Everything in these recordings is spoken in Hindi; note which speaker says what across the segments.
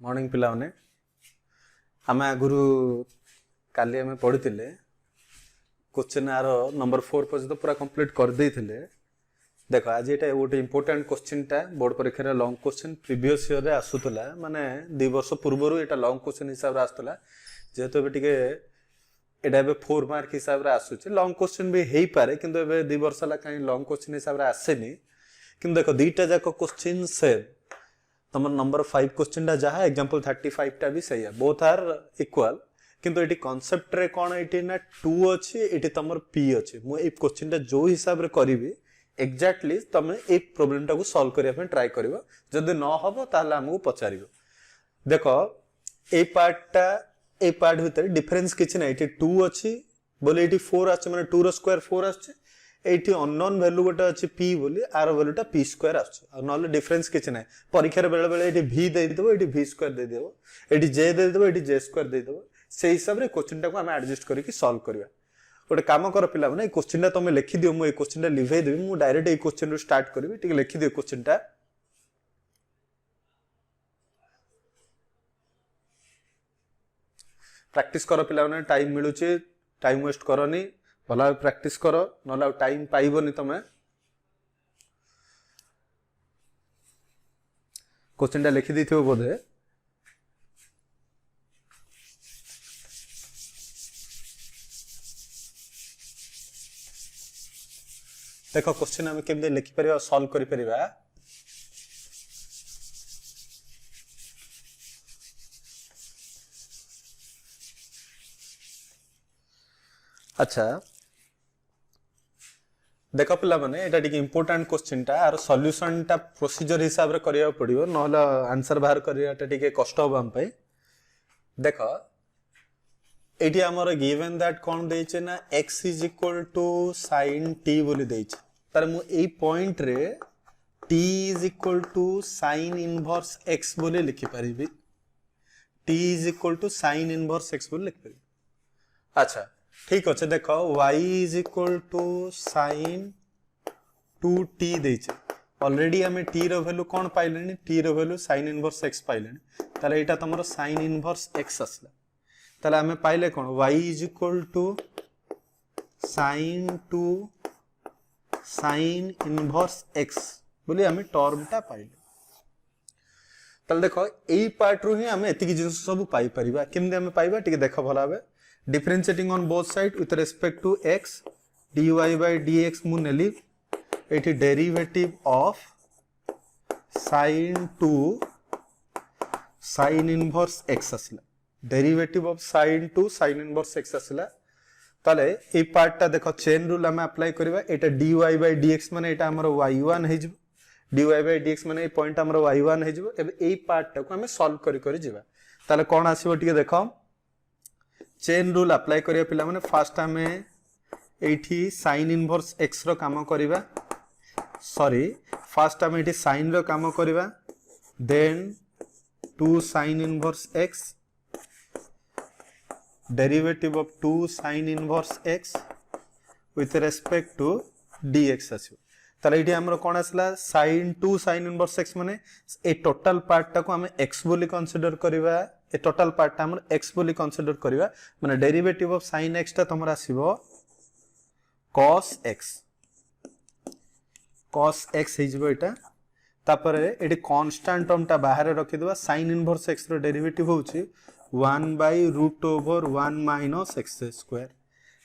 Speaker 1: मॉर्निंग पिला माने आम आगुरु काली आम पढ़ी क्वेश्चन आर नंबर 4 पर्यंत पूरा कंप्लीट कर देइथिले। देखो आज ये गोटे इंपोर्टेंट क्वेश्चन टा बोर्ड परीक्षा लॉन्ग क्वेश्चन प्रीवियस ईयर रे आसुतला माने 2 वर्ष पूर्व एटा लॉन्ग क्वेश्चन हिसाब रे आसुतला जेहेतु एबे टिके एटा एबे 4 मार्क हिसाब रे आसुचे लॉन्ग क्वेश्चन भी हेई पारे किंतु एबे 2 वर्ष ला काई लॉन्ग क्वेश्चन हिसाब रे आसेनी किंतु देखो दीटा जाको क्वेश्चन सेम तमर नंबर 5 क्वेश्चन टा जहा एग्जांपल 35 टा भी सही है बोथ आर इक्वल किंतु एटी कांसेप्ट रे कोन एटी ना 2 अछि एटी तमर p अछि मु ए क्वेश्चन टा जो हिसाब रे करबी एग्जैक्टली तमे ए प्रॉब्लम टा को सॉल्व करिया पे ट्राई करबो जदि न हबो ताले हमहु पचारिबो। देखो ए पार्ट भीतर डिफरेंस किछ नै एटी 2 अछि बोले एटी 4 अछि माने 2 रो स्क्वायर 4 अछि एटी अननोन वैल्यू गोटे अछि p बोली आर वैल्यूटा p स्क्वायर अछि आ नले डिफरेंस किछ नै परीक्षा रे बेले बेले एटी v दे देबो एटी v स्क्वायर दे देबो एटी j दे देबो एटी j स्क्वायर दे देबो से हिसाब रे क्वेश्चन टा को हम एडजस्ट करिकि सॉल्व करबा। गोटे काम कर पिला माने क्वेश्चन टा तमे लिखि दियो मु ए क्वेश्चन टा लिखै देबी मु डायरेक्ट ए क्वेश्चन रो स्टार्ट करबी ठीक लिखि दियो क्वेश्चन टा। प्रैक्टिस करो पिला माने टाइम मिलुची टाइम वेस्ट करनी भला प्रैक्टिस करो नला टाइम पाइबोनी तमे। क्वेश्चन टा लिखि दिथियो बोधे देखो क्वेश्चन हम केमदे लिखि परिबा सॉल्व करि परिबा। अच्छा देखो पिला माने एटा ठीक इंपोर्टेंट क्वेश्चन टा आर सॉल्यूशन टा प्रोसीजर हिसाब रे करिया पड़िबो नहला आंसर बाहर करियाटा ठीक कष्ट हो हम पई। देखो एटी हमर गिवन दैट कोन देइचे ना x = sin t बोली देइचे तार मु एई पॉइंट रे t = sin इनवर्स x बोली लिखि परिबी t = sin इनवर्स x बोली लिखि परिबी। अच्छा ठीक अच्छे देखो y = sin 2t देइचे ऑलरेडी हमें t रो वैल्यू कोन पाइलेनी t रो वैल्यू sin इनवर्स x पाइलेनी ताले एटा तमरो sin इनवर्स x असला ताले हमें पाइले कोन y = sin 2 sin inverse x बोली हमें टर्म टा पाइले। ताले देखो एई पार्ट रो ही हमें एतिकी जिंस सब पाई परिबा केमदे हमें पाइबा ठीक देखो भला बे differentiating on both side with respect to x dy by dx मु नेली एठी derivative of sin 2 sin inverse x असला derivative of sin 2 sin inverse x असला ताले ए पार्ट टा देखो चेन रूल हम अप्लाई करबा एटा dy by dx माने एटा हमर y1 हे जब dy by dx माने ए पॉइंट हमर y1 हे जब एबे ए पार्ट टा को हम सॉल्व करि जिबा ताले कोन आसीबो ठीक देखो चेन रूल अप्लाई करिया पिला माने फर्स्ट हमें एठी sin इनवर्स x रो काम करिबा सॉरी फर्स्ट हमें एठी sin रो काम करिबा then 2 sin inverse x derivative of 2 sin inverse x with respect to dx आसीबो ताले एठी हमरो कोन आसला sin 2 sin इनवर्स x माने ए टोटल पार्ट टा को हमें x बोली कंसीडर करिबा ए टोटल पार्ट टा हमर x बोली कंसीडर करिबा माने डेरिवेटिव ऑफ sin x ता तमरा आसीबो cos x हे जबो एटा तापरे एटी कांस्टेंट टर्म टा बाहर रखि देबा sin इनवर्स x रो डेरिवेटिव होउची 1/√1 - x²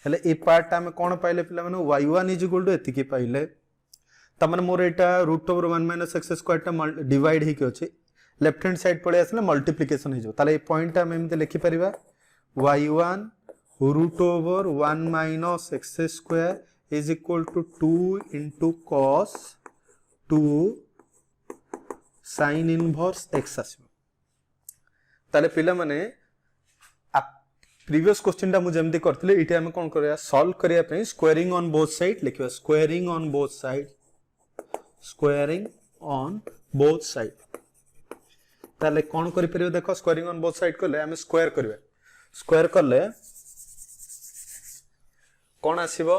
Speaker 1: हेले ए पार्ट टा हम कोन पाइले पिला माने y1 = एतिकी पाइले तमन मोर एटा √1 - x² टा डिवाइड हे के अछि लेफ्ट हैंड साइड पड़े आसले मल्टीप्लिकेशन हे जो ताले ए पॉइंट हम एमते लिखि परिबा y1 √1 - x² = 2 * cos 2 sin inverse x आसीबो ताले पिला माने प्रीवियस क्वेश्चन टा मु जेमति करथिले इटे हम कोन करया सॉल्व करिया पे स्क्वायरिंग ऑन बोथ साइड लिखिबा स्क्वायरिंग ऑन बोथ साइड ताले कोन करि परिबो देखो स्क्वायरिंग ऑन बोथ साइड करले हम स्क्वायर करबा स्क्वायर करले कोन आसीबो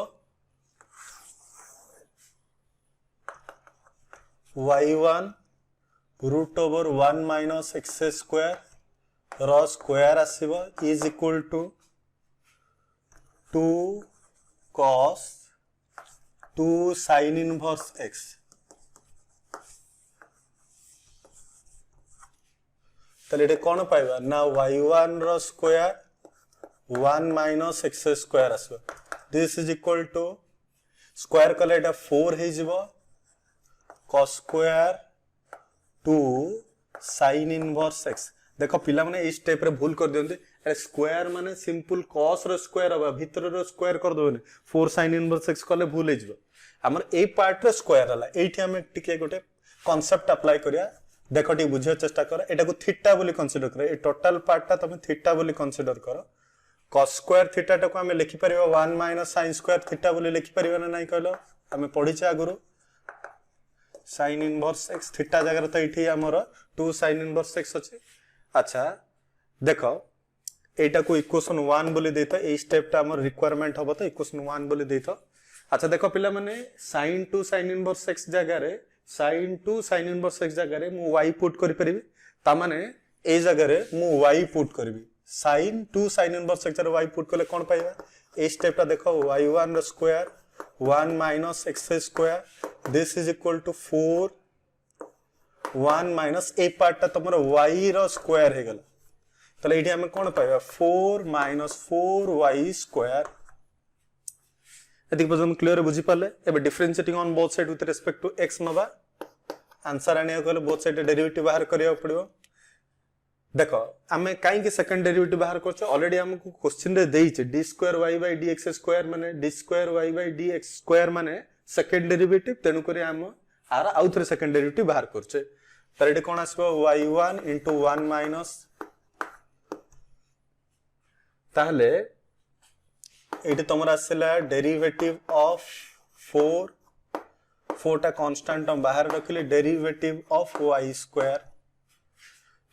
Speaker 1: y1 root over 1 minus x square रो स्क्वायर आसीबो is equal to 2 cos 2 sin inverse x। ताले एटे कोन पाइबा ना y1 रो स्क्वायर 1 माइनस एक्स स्क्वायर आसीबो this is equal to square कले एटा 4 हे जिवो cos square 2 sin inverse x। देखो पिला माने इस टाइप रे भूल कर दियंते अरे स्क्वायर माने सिंपल cos रो स्क्वायर हबा भीतर रो स्क्वायर कर दोने 4 sin इनवर्स x कले भूल हे जिवो हमर ए पार्ट रे स्क्वायर हला एठी हम टिके गोटे कांसेप्ट अप्लाई करिया। देखो टी बुझियो चेष्टा कर एटा को थीटा बोली कंसीडर कर ए टोटल पार्ट ता तुम थीटा बोली कंसीडर कर cos स्क्वायर थीटा टा को हम लिखि परिबो 1 माइनस sin स्क्वायर थीटा बोली लिखि परिबो ना नाही कहलो हम पढिछे आगुरु sin इनवर्स x थीटा जगह तो एठी हमर 2 sin इनवर्स x अछि। अच्छा देखो एटा को इक्वेशन 1 बोली देता ए स्टेप टा हमर रिक्वायरमेंट हबो तो इक्वेशन 1 बोली देता। अच्छा देखो पिला माने sin 2 sin इनवर्स x जगह रे sin 2 sin इनवर्स x जगह रे मु y पुट करि परिबी ता माने ए जगह रे मु y पुट करबी sin 2 sin इनवर्स x रे y पुट करले कोन पाइबा ए स्टेप टा देखो y1 रो square 1 minus x square this is equal to 4 1 माइनस ए पार्ट ता तमरो y रो स्क्वायर हे गला तले एठी हम कोन पाइबा 4 माइनस 4y स्क्वायर। एतिक पर्यंत क्लियर बुझी पाले एबे differentiating on both side with respect to x नबा आंसर आने कहले बोथ साइड डेरिवेटिव बाहर करिया पड़िबो। देखो हमें काई के सेकंड डेरिवेटिव बाहर करछ ऑलरेडी हमको क्वेश्चन रे देई छे d2y/dx² माने d2y/dx² माने सेकंड डेरिवेटिव तेनु करी हम आर आउथरे सेकंड डेरिवेटिव बाहर करछ तर एटे कोन आसबो y1 * 1 माइनस ताहले एटे तमरा आसला डेरिवेटिव ऑफ 4 टा कांस्टेंट हम बाहर रखले डेरिवेटिव ऑफ y²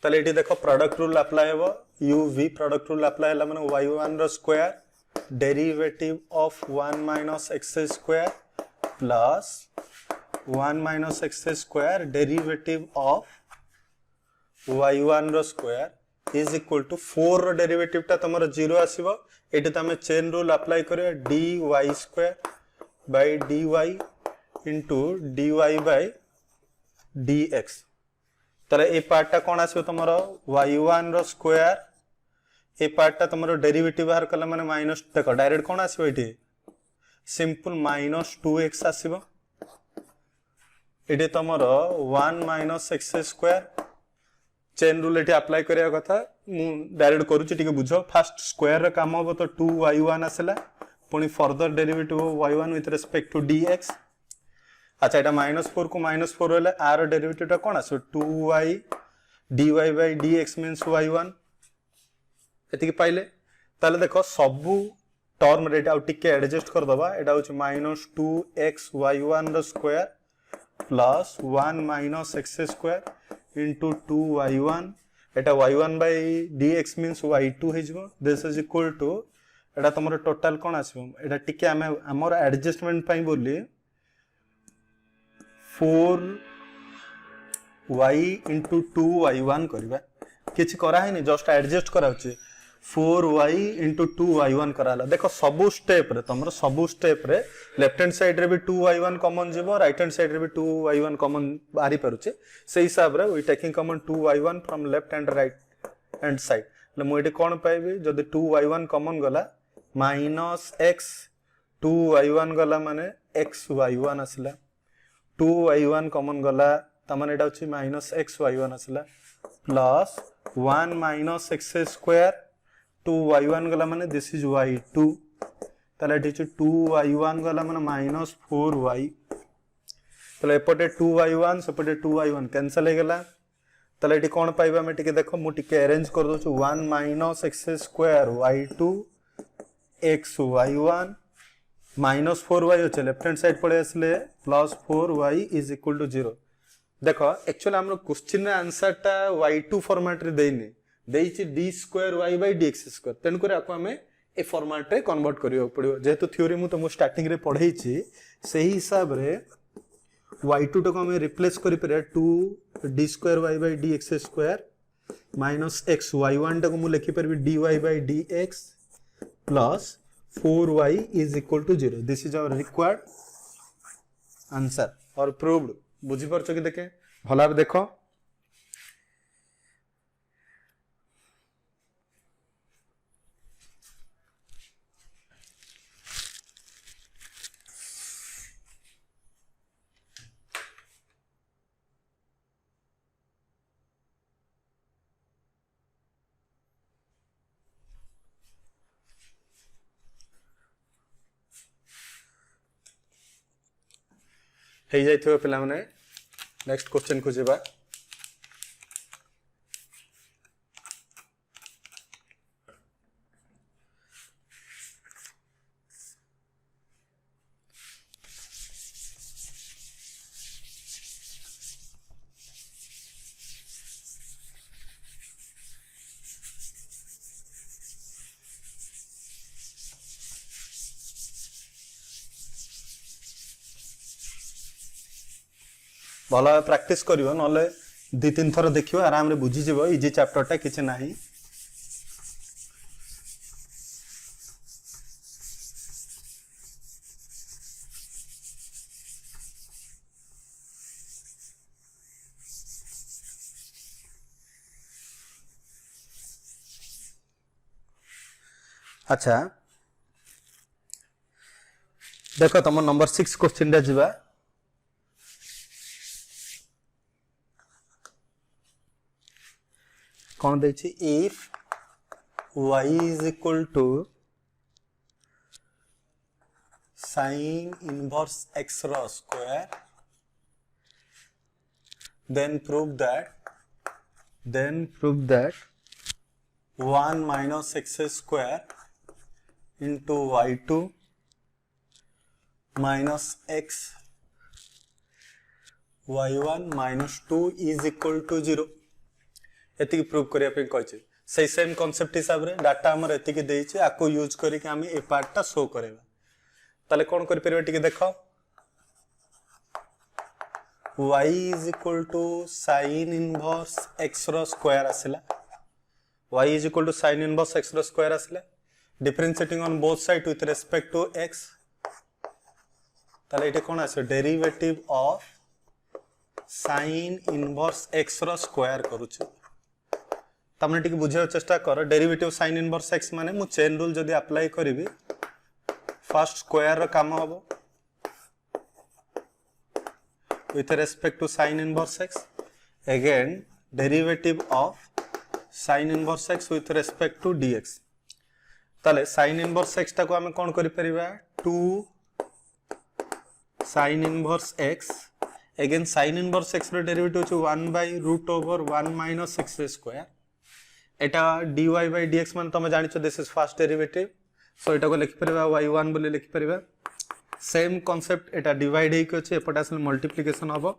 Speaker 1: ताले एटी देखो प्रोडक्ट रूल अप्लाई हेबो uv प्रोडक्ट रूल अप्लाई हला माने y1 रो square derivative of 1 minus x square plus 1 minus x square derivative of y1 रो स्क्वायर इज इक्वल टू 4 रो डेरिवेटिव ता तमरो 0 आसीबो एटी त हम चेन रूल अप्लाई करियो dy² by dy into dy by dx ताले ए पार्ट टा कोन आसीबो तमरो y1 रो स्क्वायर ए पार्ट टा तमरो डेरिवेटिव बाहर कला माने माइनस देखो डायरेक्ट कोन आसीबो एटी सिंपल माइनस 2x आसीबो एटी तमरो 1 minus x square chain rule एटी अप्लाई करिया कथा मु डायरेक्ट करूची ठीक बुझो फर्स्ट स्क्वायर रे काम हो तो 2y1 आसला पुनी further derivative y1 with respect to dx। अच्छा एटा -4 को -4 होले आर डेरिवेटिव टा कोन आसो 2y dy by dx means y1 एति के पाइले ताले देखो सबु टर्म रे एटा टिके एडजस्ट कर दबा एटा होची -2x y1 रो square plus 1 minus x square into 2y1 एटा y1 bye dx means y2 हे जबो this is equal to Etah तमरो total कोन आसबो एटा टिके हमर एडजस्टमेंट पई बोली 4y into 2y1 करबा किछि करा है नि just adjust कराउची 4y into 2y1 कराला देखो सबु स्टेप रे तमरो सबु स्टेप रे लेफ्ट हैंड साइड रे भी 2y1 कॉमन जीवो राइट हैंड साइड रे भी 2y1 कॉमन बाहरी परुचे से हिसाब रे we taking common 2y1 from left and right hand side ले मु एटी कोन पाइबे जदी 2y1 कॉमन गला -x 2y1 गला माने xy1 असला 2y1 कॉमन गला तमने एटा अछि -xy1 असला plus 1 minus x square 2y1 गला माने दिस इज y2 तले एटी 2y1 गला माने -4y तले एपटे 2y1 सेपटे 2y1 कैंसिल हे गला तले एटी कोन पाइबा मैं टिके देखो मु टिके अरेंज कर दो छु 1 minus x square y2 xy1 -4y होचे लेफ्ट हैंड साइड पड़े असले +4y इज इक्वल टू 0 देखो एक्चुअली हमरो क्वेश्चन रे आंसर टा y2 फॉर्मेट रे देइने देइछि d2y/dx² तेन करे आको हमें ए फॉर्मेट रे कन्वर्ट करियो पड़ियो जेहेतु थ्योरी मु तो स्टार्टिंग रे पढैछि सेही हिसाब रे y2 को हमें रिप्लेस करि पर 2 d square y by d x square minus x y one टाक मुझे लिखिपारि d y by d x plus 4y is equal to 0. This is our required answer or proved. बुझी पारछो कि देखे भला देखो हो जाइथिबो पिला माने नेक्स्ट क्वेश्चन को जेबा भला प्रैक्टिस करियो नले 2-3 थर देखियो आराम रे बुझी जेबो इजी चैप्टर टा किछ नाही अच्छा देखो तुम नंबर 6 क्वेश्चन रे जिबा कौन देखिए if y is equal to sin inverse x ro square then prove that 1 minus x square into y2 minus x y1 minus 2 is equal to 0 एति प्रूव करिया पे कहचे सही सेम कांसेप्ट हिसाब रे डाटा हमर एति के देइचे आको यूज करी के हम ए पार्ट ता शो करेबा ताले कोन करि परबे टिके देखो y is equal to sin inverse x रो स्क्वायर आसिला y is equal to sin inverse x रो स्क्वायर आसिला differentiating on both side with respect to x ताले एटे कोन आसे derivative of sin inverse x रो स्क्वायर करूछु तमने टिके बुझे चेष्टा कर डेरिवेटिव sin इनवर्स x माने मु चेन रूल जदी अप्लाई करिवि फर्स्ट स्क्वायर रो काम हबो with respect to sin inverse x again derivative of sin inverse x with respect to dx ताले sin इनवर्स x ता को हम कोन करि परिबा 2 sin inverse x again sin inverse x रो डेरिवेटिव छ 1/√1 minus x स्क्वायर एटा dy by dx मान तमे जानि छ this is first derivative so एटा को लिखि परबा y1 बोले लिखि परबा सेम कांसेप्ट एटा डिवाइड हे के छ एपटा असल मल्टीप्लिकेशन हबो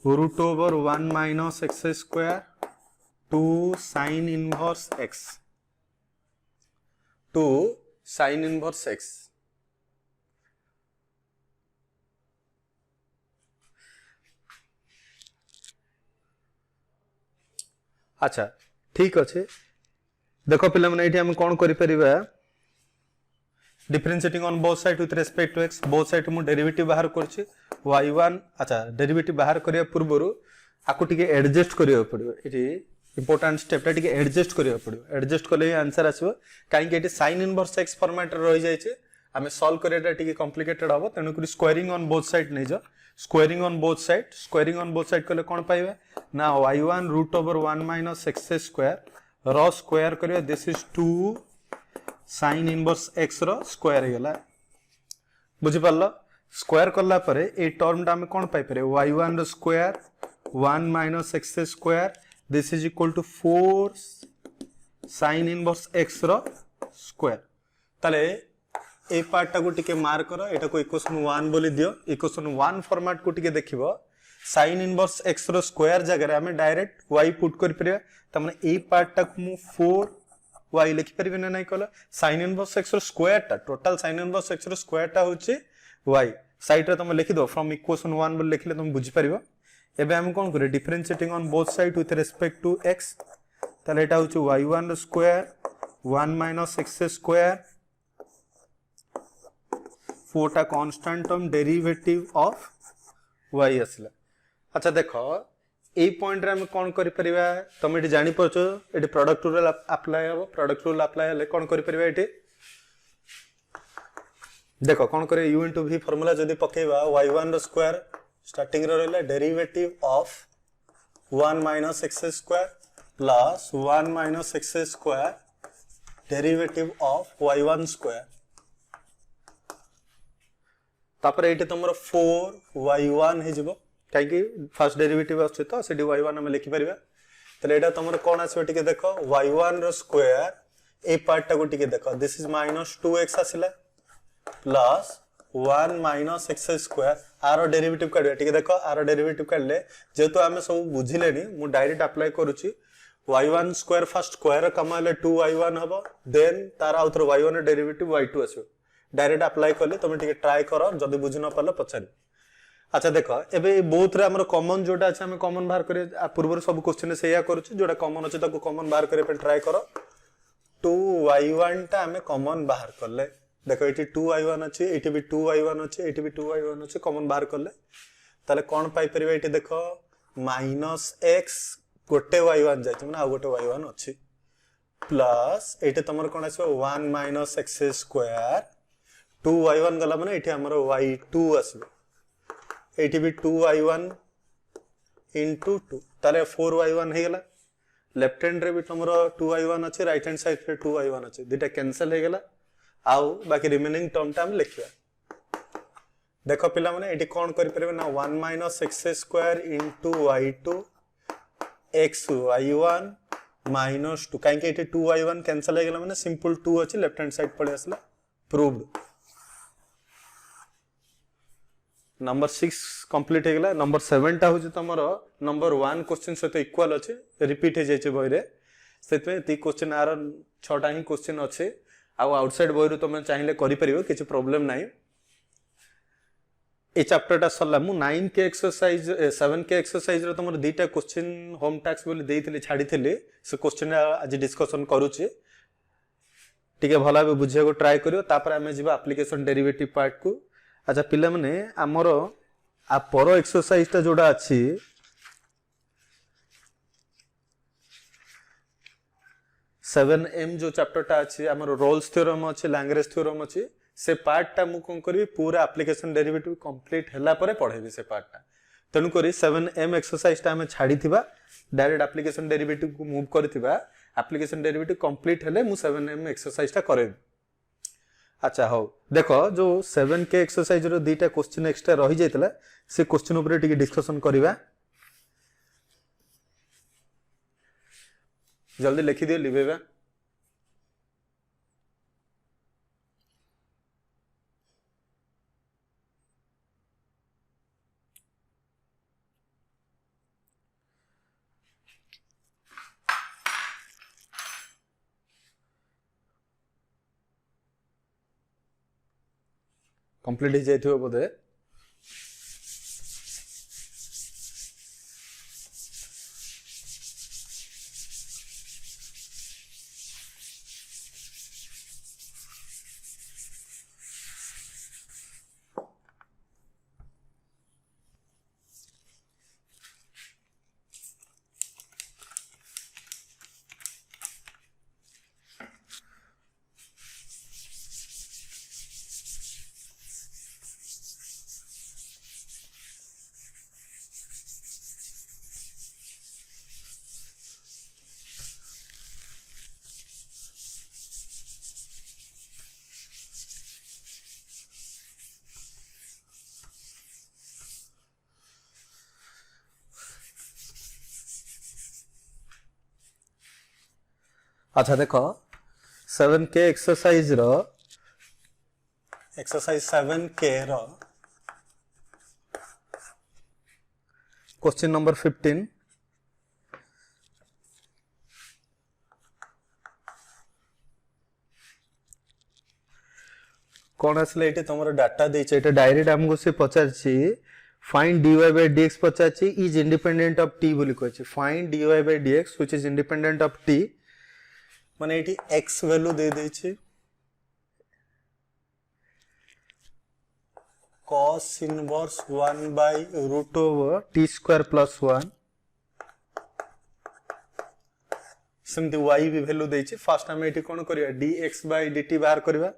Speaker 1: √1 minus x square 2 sin inverse x 2 sin inverse x अच्छा ठीक अच्छे देखो पिला माने एठी हम कोन करि परिबा differentiating on both side with respect to x both side मु डेरिवेटिव बाहर करछि y1 अच्छा डेरिवेटिव बाहर करिया पूर्वरु आकु टिके एडजस्ट करियो पड़ियो एठी इंपोर्टेंट स्टेप टा टिके एडजस्ट करियो पड़ियो एडजस्ट करले आंसर आसीबो काई कि एठी sin इनवर्स x फॉर्मेट रे रहि जाय छै हमें सॉल्व करियाटा टिके कॉम्प्लिकेटेड हबो तनु करी स्क्वायरिंग ऑन बोथ साइड नै जो स्क्वायरिंग ऑन बोथ साइड कले कोन पाइबा ना y1 √1 minus x स्क्वायर रो स्क्वायर करियो this is 2 sin inverse x रो स्क्वायर हेला बुझि पारलो स्क्वायर करला परे ए टर्म टा हम कोन पाइ परे y1 रो स्क्वायर 1 minus x स्क्वायर this is equal to 4 sin inverse x रो स्क्वायर ताले ए पार्ट टा को टिके मार्क करो एटा को इक्वेशन 1 बोली दियो इक्वेशन 1 फॉर्मेट को टिके देखिबो sin इनवर्स x रो स्क्वायर जगह रे हमें डायरेक्ट y पुट कर परिया त माने ए पार्ट टा को मु 4y लिखि परिबे ना नै कहला sin इनवर्स x रो स्क्वायर टा टोटल sin इनवर्स x रो स्क्वायर टा होचे y साइड रे तुम लिखि दो फ्रॉम इक्वेशन 1 बोली लिखले तुम बुझी परिबो एबे हम कोन करे differentiating on both side with respect to x ताले एटा होची y1 square 1 minus x square फोरटा constant term derivative of y असला। अच्छा देखो ए पॉइंट रे हम कोन करि परिबा तुम एटी जानि परछो एटी प्रोडक्ट रूल अप्लाई हो प्रोडक्ट रूल अप्लाई हले कोन करि परिबा एटी देखो कोन करे u into v फार्मूला जदी पकेबा y1 रो स्क्वायर स्टार्टिंग रो रहला derivative of 1 minus x square plus 1 minus x square derivative of y1 square तापर एटी तमरो 4y1 हे जिवो काई कि फर्स्ट डेरिवेटिव आछे तो सेडी y1 हम लिखि परिबा तले एटा तमरो कोन आछो टिके देखो y1 रो स्क्वायर ए पार्ट टा को टिके देखो दिस इज माइनस 2x आसिला प्लस 1 माइनस x स्क्वायर आरो डेरिवेटिव काढिया टिके देखो आरो डेरिवेटिव काढले जेतो हमें सब बुझिलेनी मु डायरेक्ट अप्लाई करूची y1 स्क्वायर फर्स्ट स्क्वायर कमाले 2y1 हबो देन तार आउथर y1 डेरिवेटिव y2 आछो डायरेक्ट अप्लाई करले तुम टिके ट्राई करो जदी बुझि न पाले पछारी। अच्छा देखो एबे बोथ रे हमर कॉमन जोटा अछि हम कॉमन बाहर करे पूर्व सब क्वेश्चन से या करूची जोटा कॉमन अछि ताको कॉमन बाहर करे पे ट्राई करो 2y1 टा हमें कॉमन बाहर करले देखो एटी 2y1 अछि एटी भी 2y1 अछि एटी भी 2y1 अछि कॉमन बाहर करले ताले कोन पाई परिबा एटी देखो माइनस x गोटे y1 जाय माने आ गोटे y1 अछि प्लस एटी तमर कोन आछो 1 माइनस x स्क्वायर 2y1 गला माने एटी हमर y2 आछो एटी भी 2y1 into 2 ताले 4y1 हे गला लेफ्ट हैंड रे भी तमरो 2y1 अछि राइट हैंड साइड रे 2y1 अछि दुटा कैंसिल हे गला आउ बाकी रिमेनिंग टर्म टा हम लिखिया देखो पिला माने एटी कोन करि परबे ना 1 minus x square into y2 x y1 minus 2 काहे कि एटी 2y1 कैंसिल हे गला माने सिंपल 2 अछि लेफ्ट हैंड साइड पड़े असला प्रूव्ड। नंबर 6 कंप्लीट हे गला नंबर 7 टा होजे तमरो नंबर 1 क्वेश्चन सहित इक्वल अछि रिपीट हे जाय छै बही रे सेते ती क्वेश्चन आर 6 टा ही क्वेश्चन अछि आ आउटसाइड बही रु तुम चाहिले करि परिबो किछ प्रॉब्लम नाही ए चैप्टर टा सल्ला मु 9 के एक्सरसाइज 7 के एक्सरसाइज रो तमरो दुटा क्वेश्चन होम टास्क बोली देइथिले छाडिथिले से क्वेश्चन आज डिस्कशन करूची टिके भला बे बुझिया को ट्राई करियो तापर हमें जिबा एप्लीकेशन डेरिवेटिव पार्ट को। अच्छा पिला माने हमरो आ पर एक्सरसाइज ता जोडा अछि 7m जो चैप्टर टा अछि हमरो रोल्स थ्योरम अछि लैंग्वेज थ्योरम अछि से पार्ट टा मु कोन करबी पूरा एप्लीकेशन डेरिवेटिव कंप्लीट हैला परे पढेबी से पार्ट टा तनु करी 7m एक्सरसाइज टा हमें छाडी थिबा डायरेक्ट एप्लीकेशन डेरिवेटिव को मूव करथिबा एप्लीकेशन डेरिवेटिव कंप्लीट हेले मु 7m एक्सरसाइज टा करेबी। अच्छा हो देखो जो 7 के एक्सरसाइज रो दुटा क्वेश्चन एक्स्ट्रा रही जायतला से क्वेश्चन ऊपर टिके डिस्कशन करिबा जल्दी लिखि दियो लिबेबा कंप्लीट हो जाइथिबो बोधे अच्छा देखो 7 के एक्सरसाइज रो एक्सरसाइज 7 के रो क्वेश्चन नंबर 15 कौन आसले एटे तुमरो डाटा देछ एटा डायरेक्ट हमको से पचारछि फाइंड dy by dx पचाची इज इंडिपेंडेंट ऑफ t बोली कहछि find dy by dx which is independent of t माने एठी x वैल्यू दे देछि cos inverse 1 by root over t square plus 1 सेमती y भी वैल्यू देछि फर्स्ट हम एठी कोन करिया dx by dt बाहर करबा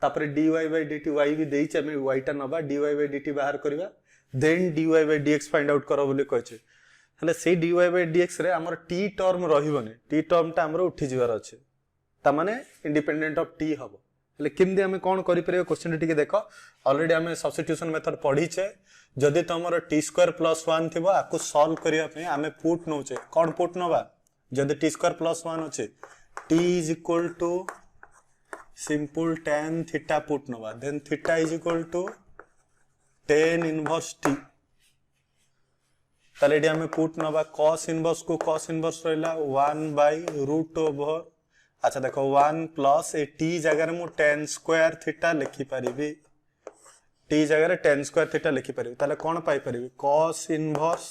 Speaker 1: तापर dy by dt y भी देछि हम y टा नबा dy by dt बाहर करबा then dy by dx find out करो बोली कहछि हले से dy by dx रे हमर t टर्म रहिबने t टर्म टा हमर उठी जिवार अछि ता माने इंडिपेंडेंट ऑफ t हबो हले किमदे हम कोन करि परियो क्वेश्चन टिके देखो ऑलरेडी हम सब्स्टिट्यूशन मेथड पढी छे जदि तमर t स्क्वायर प्लस 1 थिबो आकु सॉल्व करिया पे हमें पुट नोचे कोन पुट नबा जदि t स्क्वायर प्लस 1 अछि t is equal to simple tan theta put नबा then theta is equal to tan inverse t ताले एडी हमें पुट नबा cos इनवर्स को cos इनवर्स रहला 1 बाय रूट ओवर अच्छा देखो 1 प्लस ए t जगह रे मु tan स्क्वायर थीटा लिखि परिबी t जगह रे tan स्क्वायर थीटा लिखि परिबी ताले कोन पाई परिबी cos inverse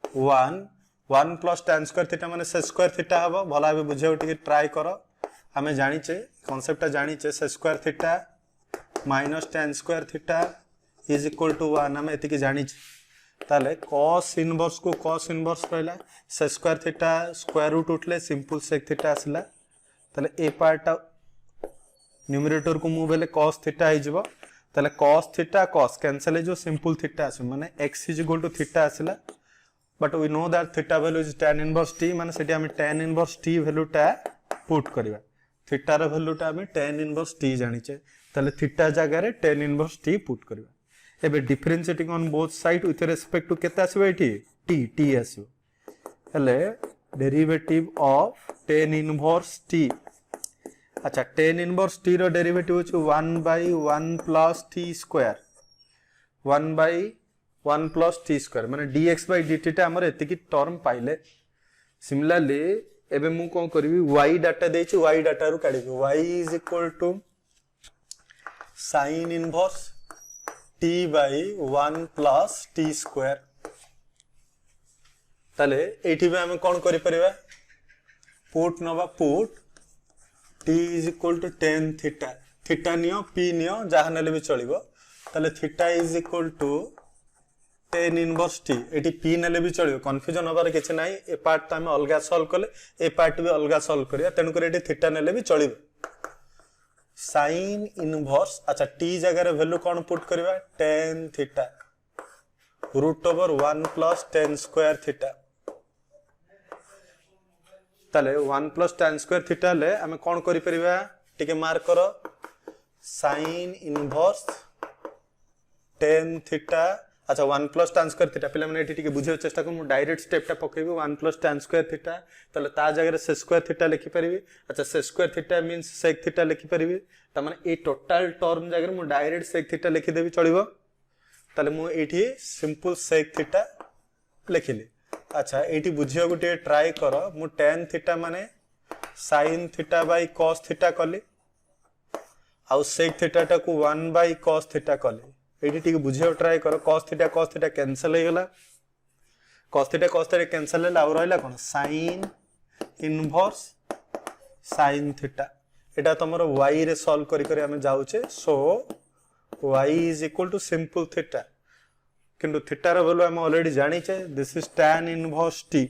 Speaker 1: 1 plus tan square theta माने sec स्क्वायर थीटा हबो भला बे बुझेउ टिके ट्राई करो हमें जानि छे कांसेप्ट जानि छे sec square theta minus tan square theta is equal to 1 हम एति के जानि छे ताले cos इनवर्स को cos इनवर्स रहला sec square theta square root उठले सिंपल sec थीटा आसला ताले ए पार्ट न्यूमरेटर को मूव हेले cos थीटा हि जबो ताले cos थीटा cos कैंसिल जो सिंपल थीटा आसे माने x is equal to theta आसला but we know that theta value is tan inverse t माने सेठी हम tan इनवर्स t वैल्यू टा पुट करबा थीटा रे वैल्यू टा हम tan इनवर्स t जानि छे ताले थीटा जगह रे tan इनवर्स t पुट करबा एबे differentiating on both side with respect to केता आसीबो एठी t आसीबो हेले derivative of tan inverse t अच्छा tan इनवर्स t रो डेरिवेटिव होछ 1 by 1 plus t square 1 by 1 plus t square माने dx बाय dt टा हमर एति की टर्म पाइले सिमिलरली एबे मु कोन करबी y डाटा देछि y डाटा रु काढिबी y is equal to sin inverse t by 1 plus t square ताले एठी बे हम कोन करि परिबा पुट नबा put t is equal to tan theta theta नियो p नियो जहा नेले भी चलिबो ताले theta is equal to tan inverse t एटी p नेले भी चलिबो कंफ्यूजन होबार किछ नाही ए पार्ट त हम अलगा सॉल्व करले ए पार्ट भी अलगा सॉल्व करिया तनु करे एटी थीटा नेले भी चलिबो sin इनवर्स अच्छा t जगह रे वैल्यू कोन पुट करबा tan theta root over 1 plus tan square theta ताले 1 प्लस tan स्क्वायर थीटा ले हमें कोन करि परिबा टिके मार्क करो sin इनवर्स tan थीटा अच्छा 1 प्लस tan स्क्वायर थीटा पिला माने एठी टिके बुझे चेष्टा कर मु डायरेक्ट स्टेप टा पकेबी 1 प्लस tan स्क्वायर थीटा ताले ता जगह रे sec स्क्वायर थीटा लिखि परिबी अच्छा sec square theta means sec theta लिखि परिबी त माने ए टोटल टर्म जगह रे मु डायरेक्ट sec थीटा लिखि देबी चलिबो ताले मु एठी सिंपल sec थीटा लिखिली अच्छा एठी बुझियो गुटे ट्राई करो मु tan थीटा माने sin theta by cos theta कली आउ sec थीटा टा को 1 बाय cos थीटा कली एठी ठीक बुझियो ट्राई करो cos थीटा कैंसिल हो गला cos थीटा कैंसिल होला और रहला कोन sin इनवर्स sin थीटा एटा तमरो y रे सॉल्व करी करी हम जाउचे so y is equal to simple theta किंतु थीटा रो वैल्यू हम ऑलरेडी जानि छे this is tan inverse t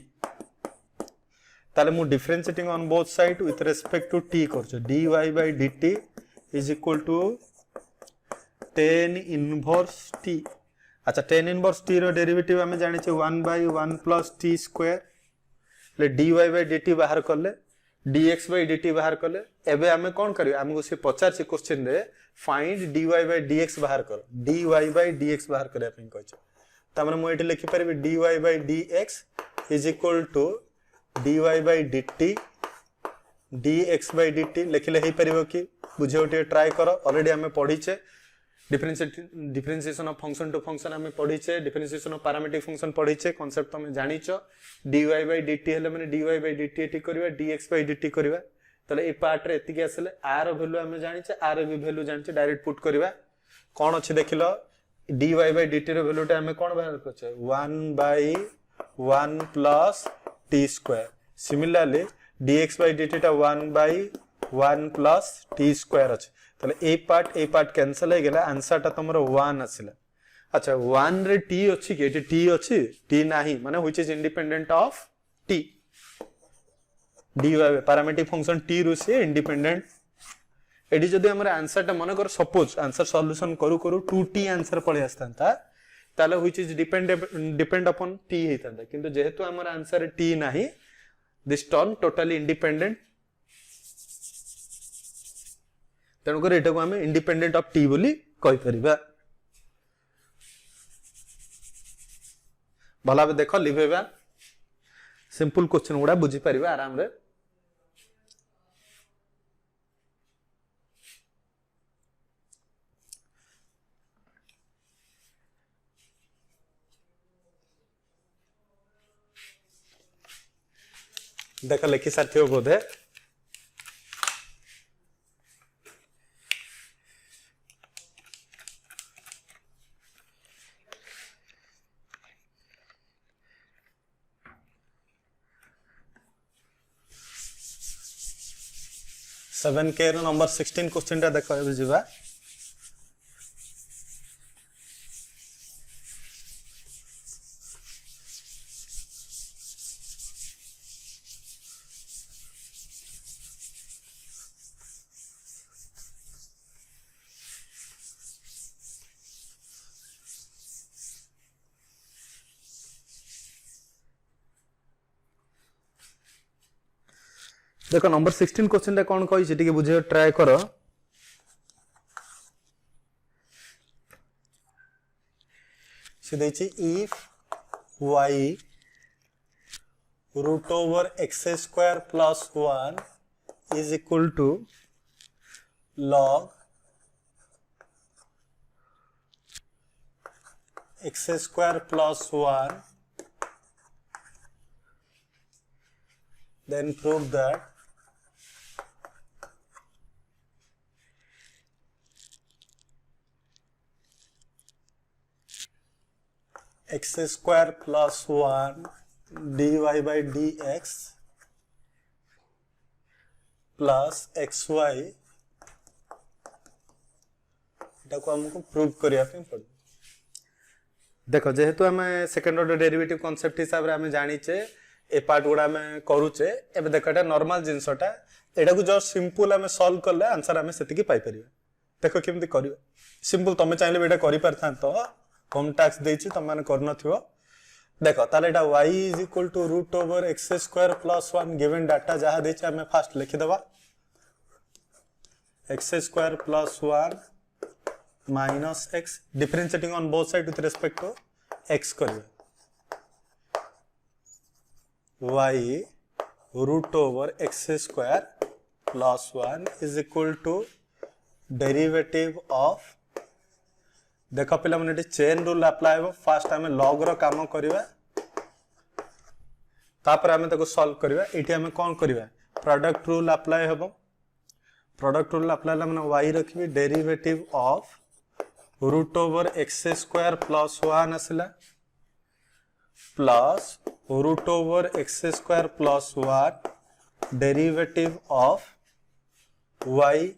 Speaker 1: ताले मु differentiating on both side with respect to t करछो dy by dt is equal to tan inverse t अच्छा tan इनवर्स t रो डेरिवेटिव हम जानि छे 1 by 1 plus t स्क्वायर ले dy by dt बाहर करले dx by dt बाहर करले एबे हमें कोन करियो हमको से 50 क्वेश्चन रे फाइंड dy by dx बाहर करो dy by dx बाहर करे अपन कहछ त हमरे मु एठी लिखि परबी dy by dx is equal to dy by dt dx by dt लिखले हे परबो कि बुझेउटे ट्राई करो ऑलरेडी हमें पढी छे differentiation of function to function हमें पढी छे डिफरेंशिएशन ऑफ पैरामीट्रिक फंक्शन पढी छे कांसेप्ट हमें जानि छ dy by dt हेले माने dy by dt एठी करबा dx by dt करबा तले ए पार्ट रे एतिके आसले r वैल्यू हमें जानि छे r भी वैल्यू जानि छे डायरेक्ट पुट करबा कोन अछि देखिलो dy by dt ର भ्यालुटा हमें कोन बाहर करछे 1 by 1 plus t square similarly dx by dt टा 1 by 1 plus t square अछि तले ए पार्ट कैंसिल हो गेला आंसर टा तमरो 1 आसिला अच्छा 1 रे t अछि के t अछि t नाही माने which is independent of t dy parametric function t रु से इंडिपेंडेंट एडी जदि हमर आंसर टा मन कर सपोज आंसर सॉल्यूशन करू 2t आंसर पळे आस्तांता ताले which is depend upon t हेतांता किंतु जेहेतु हमर आंसर t नाही दिस टर्म टोटली इंडिपेंडेंट तेणु कर एटा को हमें इंडिपेंडेंट ऑफ t बोली कहि परिबा भला देखो लिखेबा सिंपल क्वेश्चन गुडा बुझी परिबा आराम रे देखो लिखि साथी हो बोधे सेवन के नंबर 16 क्वेश्चन टा देखो ए जीवा देखो नंबर 16 क्वेश्चन टा कोन कहि छै ठीक बुझे ट्राई करो से दै छै if y root over x square plus 1 is equal to log x square plus 1 then prove that x square plus 1 dy by dx plus xy एटा को हमको प्रूव करिया पे पड़ देखो जेहेतु हमें सेकंड ऑर्डर डेरिवेटिव कांसेप्ट हिसाब रे हमें जानि छे ए पार्ट गुडा हमें करूचे एबे देखो एटा नॉर्मल जिंसटा एटा को जस्ट सिंपल हमें सॉल्व करले आंसर हमें सेति की पाई परिबे देखो केमति करियो सिंपल तमे चाहिले बेटा करि परथान तो कम टैक्स देछि तम माने करन थियो देखो ताले एटा y is equal to root over x square plus 1 given data जहा देछि हमें फास्ट लिखि देबा x square plus 1 minus x differentiating on both side with respect to x करियो y root over x square plus 1 is equal to derivative of देखो पिला माने चेन रूल अप्लाई हो फास्ट हमें लॉग रो काम करबा तापर हमें ताको सॉल्व करबा एठी हमें कोन करबा प्रोडक्ट रूल अप्लाई होबो प्रोडक्ट रूल अप्लाई ला माने y रखबी derivative of root over x square plus 1 असला plus root over x square plus 1 derivative of y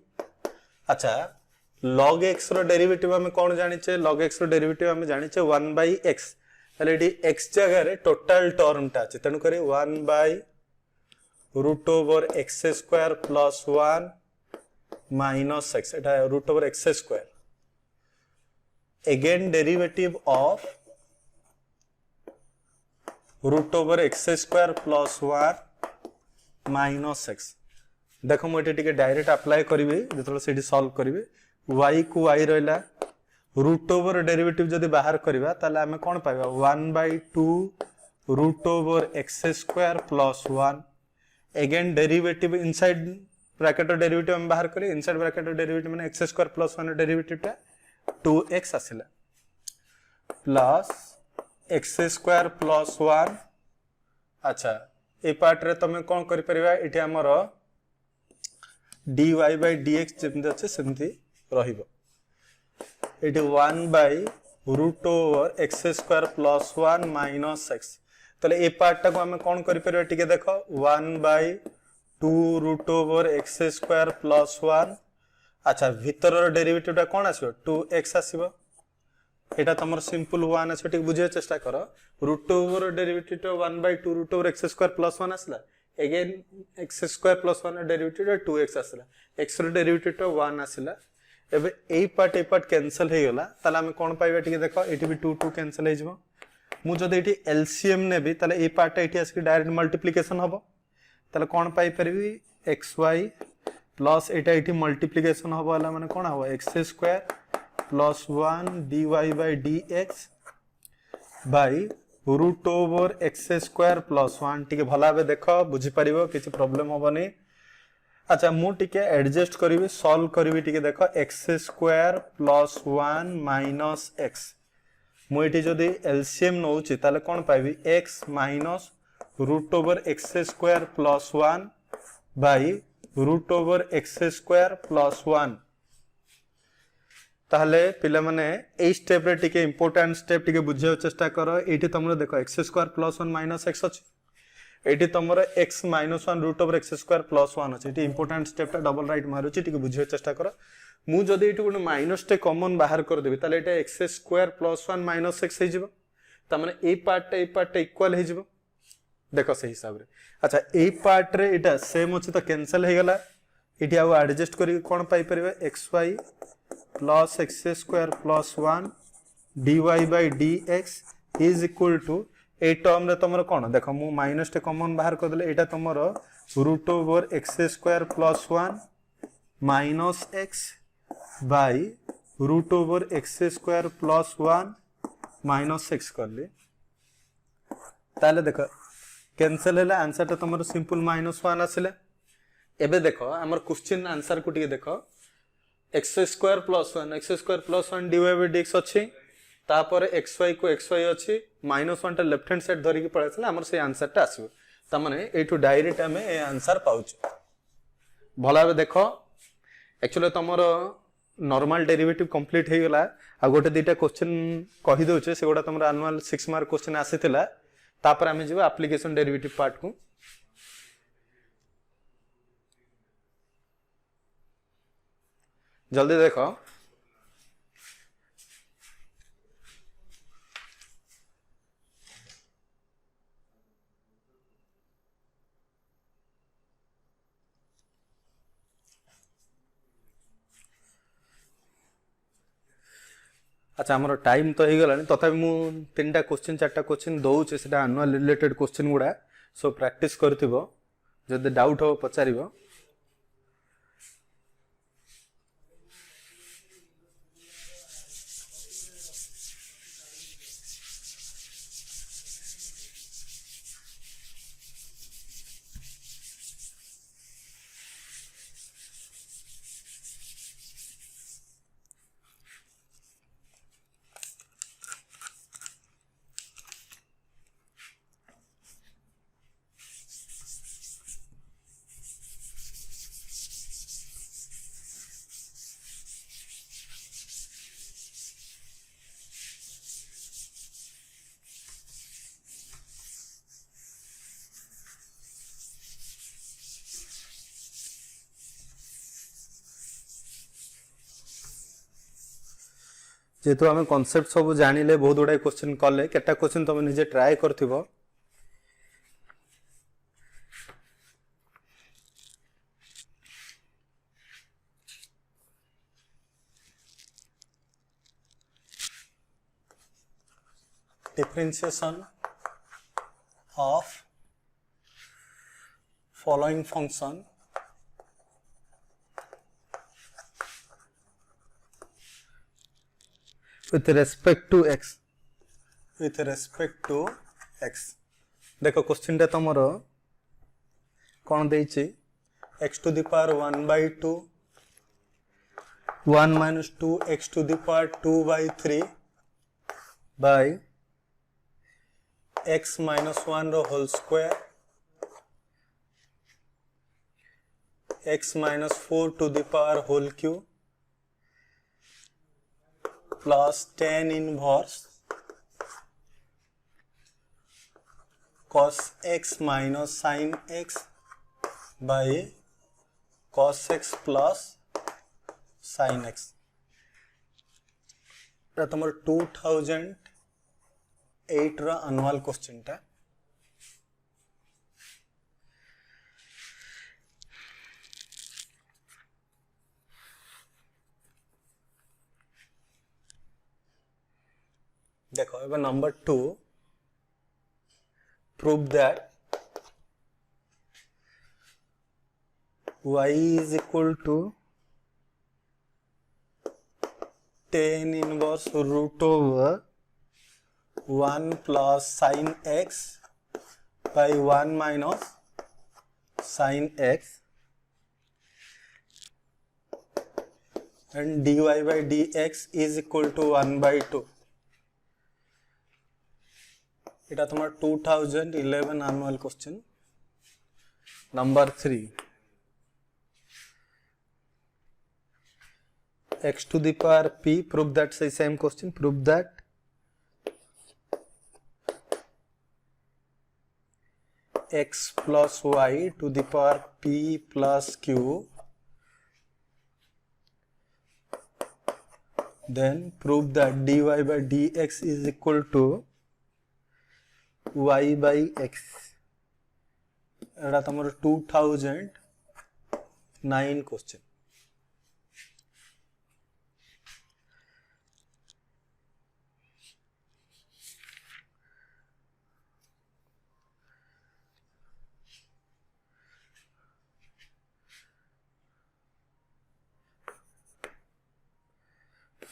Speaker 1: अच्छा log x रो डेरिवेटिव हमें कौन जानिचे log x रो डेरिवेटिव हमें जानिचे 1 by x ताले एडी x जगह रे टोटल टर्म टा अछि तनु करे 1 by root over x square plus 1 minus x एटा root over x square again derivative of root over x square plus 1 minus x देखो मु एटे टिके डायरेक्ट अप्लाई करिवे जेतलो सेडी सॉल्व करिवे y को y रहला रूट ओवर डेरिवेटिव जदि बाहर करबा ताले हमें कोन पाइबा 1 by 2 root over x square plus 1 again derivative inside bracket derivative हम बाहर करी इनसाइड ब्रैकेट डेरिवेटिव माने x स्क्वायर प्लस 1 डेरिवेटिव टा 2x आसिला प्लस x स्क्वायर प्लस 1 अच्छा ए पार्ट रे तमे कोन करि परिबा एठी हमर dy by dx जेमते अछि सेमति रहिबो एठी 1 by root over x square plus 1 minus x ताले ए पार्ट टाको आमे कोन करि परबा टिके देखो 1/2 root over x square plus 1 अच्छा भितर डेरिवेटिव टा कोन आसीबो 2x आसीबो एटा तमर सिंपल 1 आछो टिक बुझे चेष्टा करो रूट ओवर डेरिवेटिव टा 1/2 root over x square plus 1 आसला again x square plus 1 derivative टा 2x आसला x रो डेरिवेटिव टा 1 आसला एबे ए पार्ट कैंसिल हे गला ताले हम कोन पाइबा टिके देखो एटी भी 2 2 कैंसिल हे जबो मु जदि एटी एलसीएम नेबी ताले ए पार्ट एटी आसी डायरेक्ट मल्टीप्लिकेशन हबो ताले कोन पाइ परबी xy प्लस एटा एटी मल्टीप्लिकेशन हबो वाला माने कोन हबो x square plus 1 dy by dx by root over x square plus 1 टिके भला बे देखो बुझी परिबो किछि प्रॉब्लम होबनी अच्छा मु टिके एडजस्ट करिवि सॉल्व करिवि टिके देखो x square plus 1 minus x मु एटी जदि एलसीएम नउछि ताले कोन पाइबि x minus root over x square plus 1 by root over x square plus 1 ताहले पिला माने ए स्टेप रे टिके इंपोर्टेंट स्टेप टिके बुझियो चेष्टा करो एटी तमरो देखो x square plus 1 minus x अछि एटी तमरो x minus 1 root over x square plus 1 अछि एटी इंपोर्टेंट स्टेप टा डबल राइट मारुछि टिके बुझियो चेष्टा करो मु जदि एटी कोन माइनस टे कॉमन बाहर कर देबी ताले एटा x square plus 1 minus x हे जिवो त माने ए पार्ट इक्वल हे जिवो देखो सही हिसाब रे अच्छा ए पार्ट रे एटा सेम अछि त कैंसिल हे गला एटी आ एडजस्ट करी कोन पाई परबे xy plus x square plus 1 dy by dx is equal to ए टर्म रे तमरो कोन देखो मु माइनस टे कॉमन बाहर कर देले एटा तमरो root over x square plus 1 minus x by root over x square plus 1 minus x कर ले ताले देखो कैंसिल हैला आंसर ता तमरो सिंपल -1 आसिले एबे देखो हमर क्वेश्चन आंसर को टिके देखो x square plus 1 dy by dx अछि तापर xy को xy अछि -1 टा लेफ्ट हैंड साइड धरि के पळासला हमर से आंसर टा आसीबो त माने एटू डायरेक्ट हमें ए आंसर पाउछ भला बे देखो एक्चुअली तमरो नॉर्मल डेरिवेटिव कंप्लीट हे गेला आ गोटे दीटा क्वेश्चन कहि दोचे से गोटा तमरो एनुअल 6 मार्क क्वेश्चन आसीतिला तापर हमें जेबो एप्लीकेशन डेरिवेटिव पार्ट को जल्दी देखो अच्छा हमर टाइम तो हे गलानी तथापि मु तीनटा क्वेश्चन चारटा क्वेश्चन दउचे सेटा एनुअल रिलेटेड क्वेश्चन गुडा सो प्रैक्टिस करथिबो जदि डाउट हो पचारिबो जेतु हमें कांसेप्ट सब जानिले बहुत गुडा क्वेश्चन कले केटा क्वेश्चन तुम निजे ट्राई करथिबो differentiation of following function with respect to x देखो क्वेश्चन टा तमरो कोन देछि x to the power 1/2 1 minus 2 x to the power 2/3 by x minus 1 रो whole square x minus 4 to the power whole cube plus tan inverse cos x minus sin x by cos x plus sin x। এটা তোমার 2008 ର annual question টা। देखो एबे number 2 prove that y is equal to tan inverse root over 1 plus sin x by 1 minus sin x and dy by dx is equal to 1 by 2। এটা তোমার 2011 annual question। number 3 x to the power p, prove that, say same question, prove that x plus y to the power p plus q, then prove that dy by dx is equal to y by x। এটা তোমার 2009 question।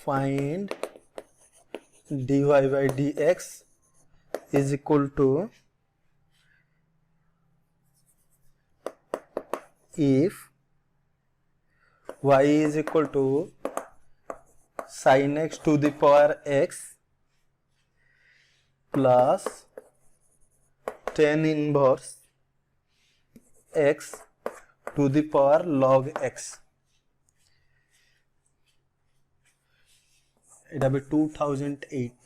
Speaker 1: Find dy by dx is equal to if y is equal to sin x to the power x plus tan inverse x to the power log x। এটা भी 2008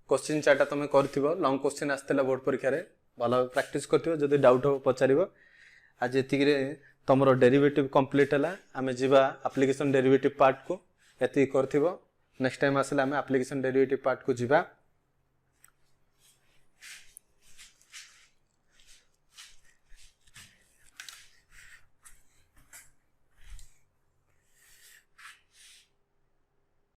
Speaker 1: क्वेश्चन चार्टा तुम करथिबो। लॉन्ग क्वेश्चन आस्तेला बोर्ड परीक्षा रे भलो प्रैक्टिस करथिबो। जदि डाउट हो पचारिबो। आज एतिक रे तमरो डेरिवेटिव कंप्लीट हला। आमे जीवा एप्लीकेशन डेरिवेटिव पार्ट को एति करथिबो। नेक्स्ट टाइम आसले आमे एप्लीकेशन डेरिवेटिव पार्ट को जीवा।